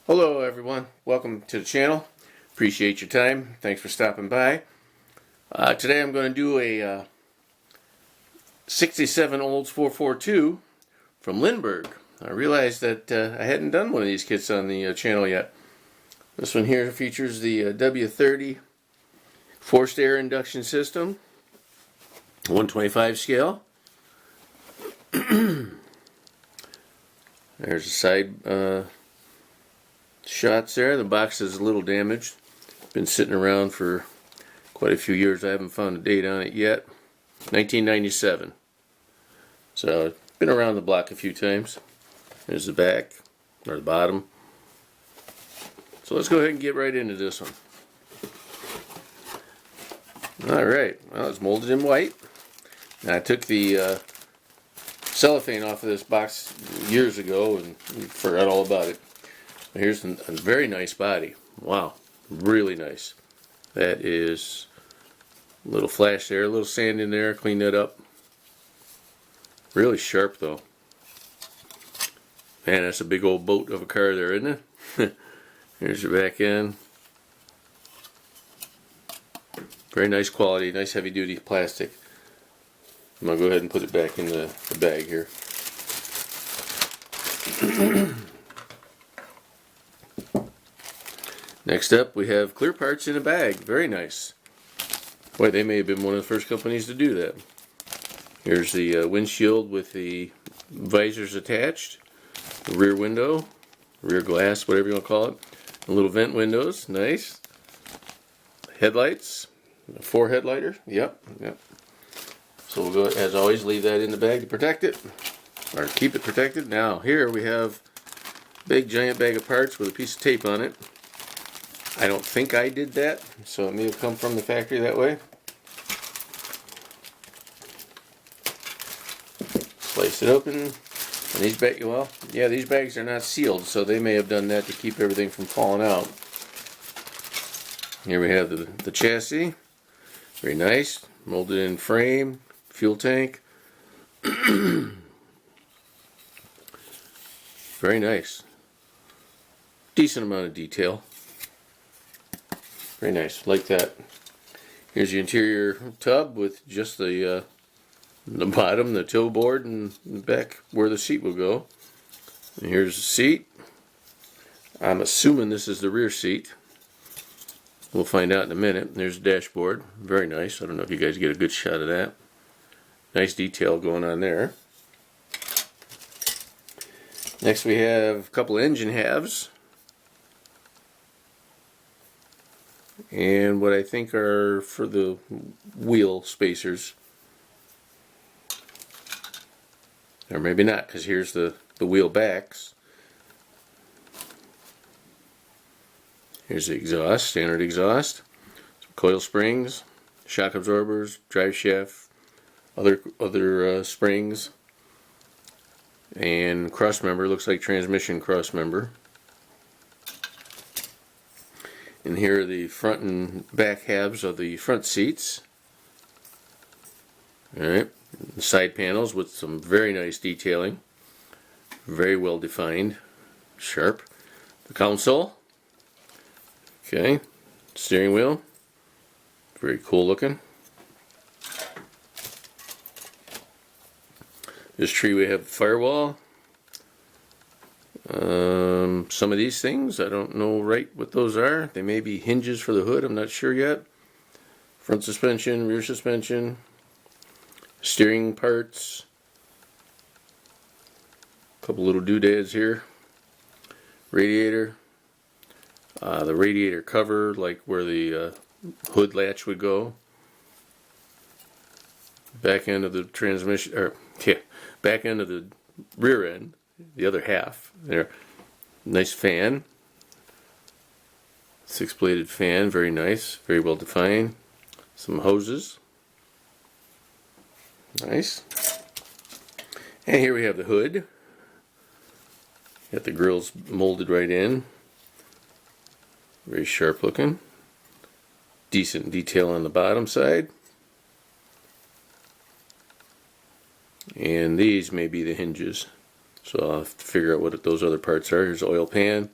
Hello everyone, welcome to the channel. Appreciate your time. Thanks for stopping by. Today I'm going to do a 67 Olds 442 from Lindberg. I realized that I hadn't done one of these kits on the channel yet. This one here features the W30 forced air induction system, 125 scale. There's a side shots there. The box is a little damaged. Been sitting around for quite a few years. I haven't found a date on it yet. 1997. So it's been around the block a few times. There's the back, or the bottom. So let's go ahead and get right into this one. Alright, well, it's molded in white. Now, I took the cellophane off of this box years ago and forgot all about it. Here's a very nice body. Wow, really nice. That is a little flash there, a little sand in there, clean that up. Really sharp though. Man, that's a big old boat of a car there, isn't it? Here's your back end. Very nice quality, nice heavy duty plastic. I'm going to go ahead and put it back in the bag here. Next up, we have clear parts in a bag. Very nice. Boy, they may have been one of the first companies to do that. Here's the windshield with the visors attached, the rear window, rear glass, whatever you want to call it, the little vent windows, nice. Headlights, 4 headlighter, yep. So we'll go, as always, leave that in the bag to protect it, or keep it protected. Now, here we have a big giant bag of parts with a piece of tape on it. I don't think I did that, so it may have come from the factory that way. Slice it open, and these these bags are not sealed, so they may have done that to keep everything from falling out. Here we have the chassis, very nice, molded in frame, fuel tank. Very nice, decent amount of detail. Very nice, like that. Here's the interior tub with just the bottom, the toe board, and the back where the seat will go. And here's the seat. I'm assuming this is the rear seat. We'll find out in a minute. There's the dashboard. Very nice. I don't know if you guys get a good shot of that. Nice detail going on there. Next we have a couple of engine halves. And what I think are for the wheel spacers, or maybe not, because here's the wheel backs. Here's the exhaust, standard exhaust, some coil springs, shock absorbers, drive shaft, other springs, and cross member. Looks like transmission cross member. And here are the front and back halves of the front seats. Alright, side panels with some very nice detailing. Very well defined, sharp. The console. Okay, steering wheel. Very cool looking. This tree we have the firewall. Some of these things, I don't know right what those are. They may be hinges for the hood, I'm not sure yet. Front suspension, rear suspension, steering parts, a couple little doodads here, radiator, the radiator cover, like where the hood latch would go, back end of the transmission, or back end of the rear end, the other half there. Nice fan, 6-bladed fan, very nice, very well defined. Some hoses, nice. And here we have the hood. Got the grills molded right in, very sharp looking. Decent detail on the bottom side. And these may be the hinges. So I'll have to figure out what those other parts are. Here's the oil pan,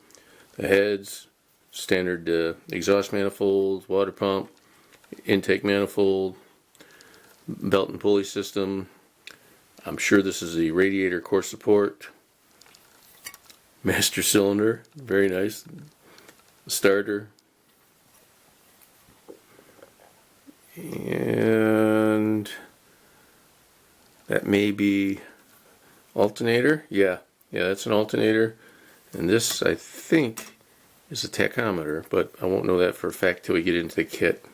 the heads, standard exhaust manifold, water pump, intake manifold, belt and pulley system. I'm sure this is the radiator core support. Master cylinder, very nice. Starter. And that may be alternator. Yeah, that's an alternator. And this, I think, is a tachometer, but I won't know that for a fact till we get into the kit.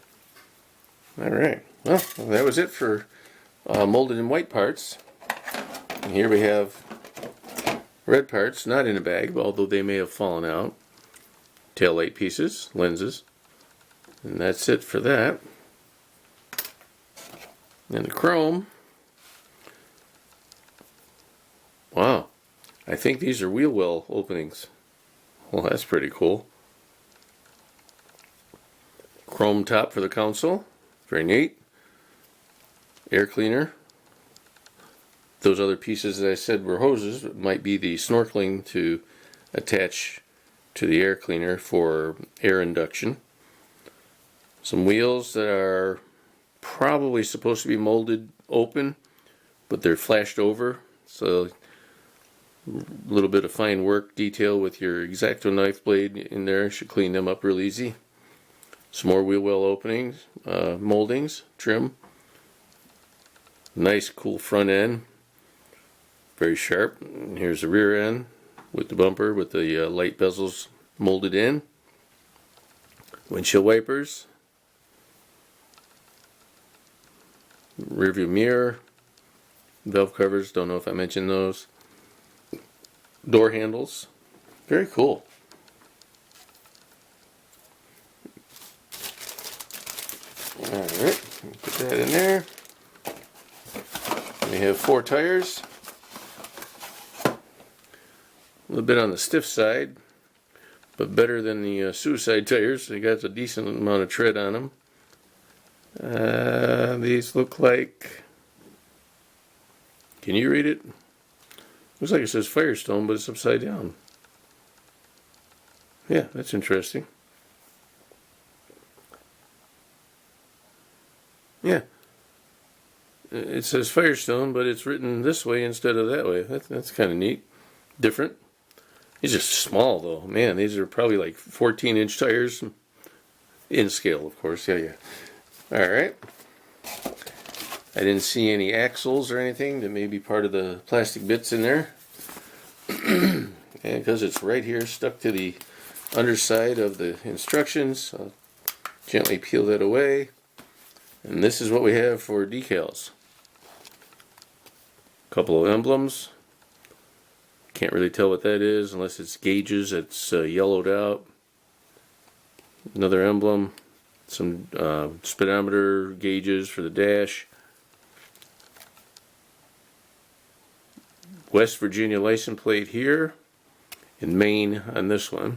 Alright, well, that was it for molded in white parts. And here we have red parts, not in a bag, although they may have fallen out. Tail light pieces, lenses. And that's it for that. And the chrome. Wow, I think these are wheel well openings. Well, that's pretty cool. Chrome top for the console, very neat. Air cleaner. Those other pieces that I said were hoses might be the snorkeling to attach to the air cleaner for air induction. Some wheels that are probably supposed to be molded open, but they're flashed over, so a little bit of fine work detail with your X-Acto knife blade in there should clean them up real easy. Some more wheel well openings, moldings, trim. Nice cool front end, very sharp. And here's the rear end with the bumper with the light bezels molded in. Windshield wipers. Rear view mirror. Valve covers, don't know if I mentioned those. Door handles, very cool. Alright, put that in there. We have 4 tires. A little bit on the stiff side, but better than the suicide tires. They got a decent amount of tread on them. These look like, can you read it? Looks like it says Firestone, but it's upside down. Yeah, that's interesting. Yeah. It says Firestone, but it's written this way instead of that way. That's kind of neat. Different. These are small, though. Man, these are probably like 14-inch tires. In scale, of course. Yeah. Alright. I didn't see any axles or anything that may be part of the plastic bits in there. And because it's right here stuck to the underside of the instructions, I'll gently peel that away. And this is what we have for decals. A couple of emblems. Can't really tell what that is unless it's gauges that's yellowed out. Another emblem. Some speedometer gauges for the dash. West Virginia license plate here, in Maine on this one.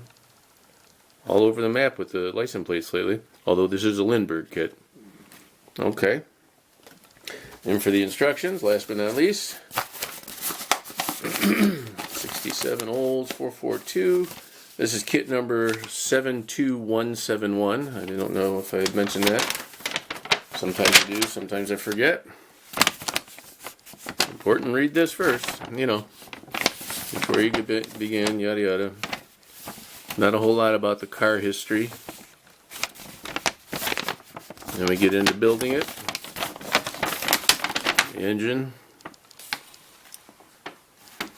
All over the map with the license plates lately, although this is a Lindberg kit. Okay. And for the instructions, last but not least, 67 Olds 442. This is kit number 72171. I don't know if I had mentioned that. Sometimes I do, sometimes I forget. Important to read this first, you know, before you begin, yada yada. Not a whole lot about the car history. Then we get into building it. The engine.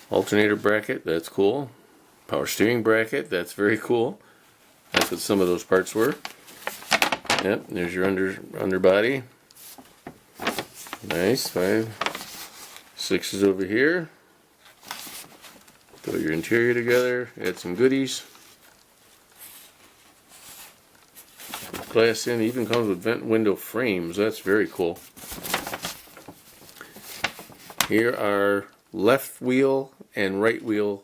Alternator bracket, that's cool. Power steering bracket, that's very cool. That's what some of those parts were. Yep, there's your underbody. Nice, 5, 6s over here. Throw your interior together, add some goodies. Glass in, even comes with vent window frames, that's very cool. Here are left wheel and right wheel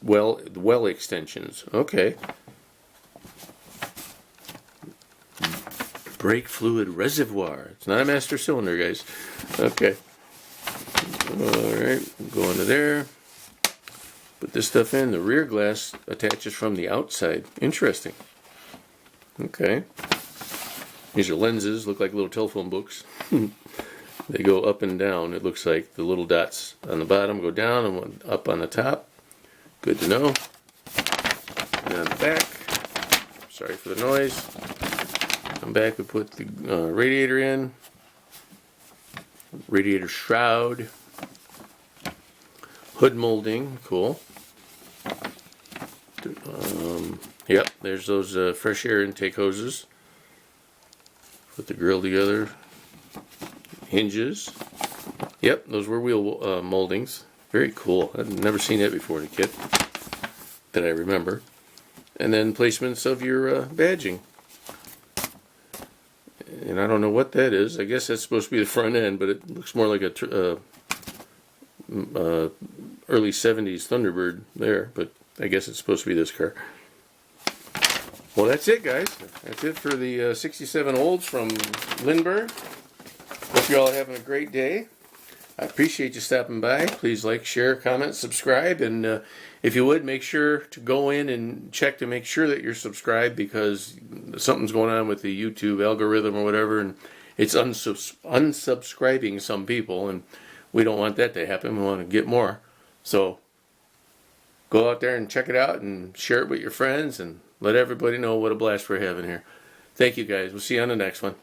well extensions. Okay. Brake fluid reservoir. It's not a master cylinder, guys. Okay. Alright, go into there. Put this stuff in. The rear glass attaches from the outside. Interesting. Okay. These are lenses. Look like little telephone books. They go up and down. It looks like the little dots on the bottom go down and one up on the top. Good to know. And on the back, sorry for the noise. On the back we put the radiator in. Radiator shroud. Hood molding. Cool. Yep, there's those fresh air intake hoses. Put the grill together. Hinges. Yep, those were wheel moldings. Very cool. I've never seen that before in a kit that I remember. And then placements of your badging. And I don't know what that is. I guess that's supposed to be the front end, but it looks more like a early 70s Thunderbird there. But I guess it's supposed to be this car. Well, that's it, guys. That's it for the 67 Olds from Lindberg. Hope you all are having a great day. I appreciate you stopping by. Please like, share, comment, subscribe, and if you would, make sure to go in and check to make sure that you're subscribed, because something's going on with the YouTube algorithm or whatever, and it's unsubscribing some people, and we don't want that to happen. We want to get more. So go out there and check it out and share it with your friends and let everybody know what a blast we're having here. Thank you, guys. We'll see you on the next one.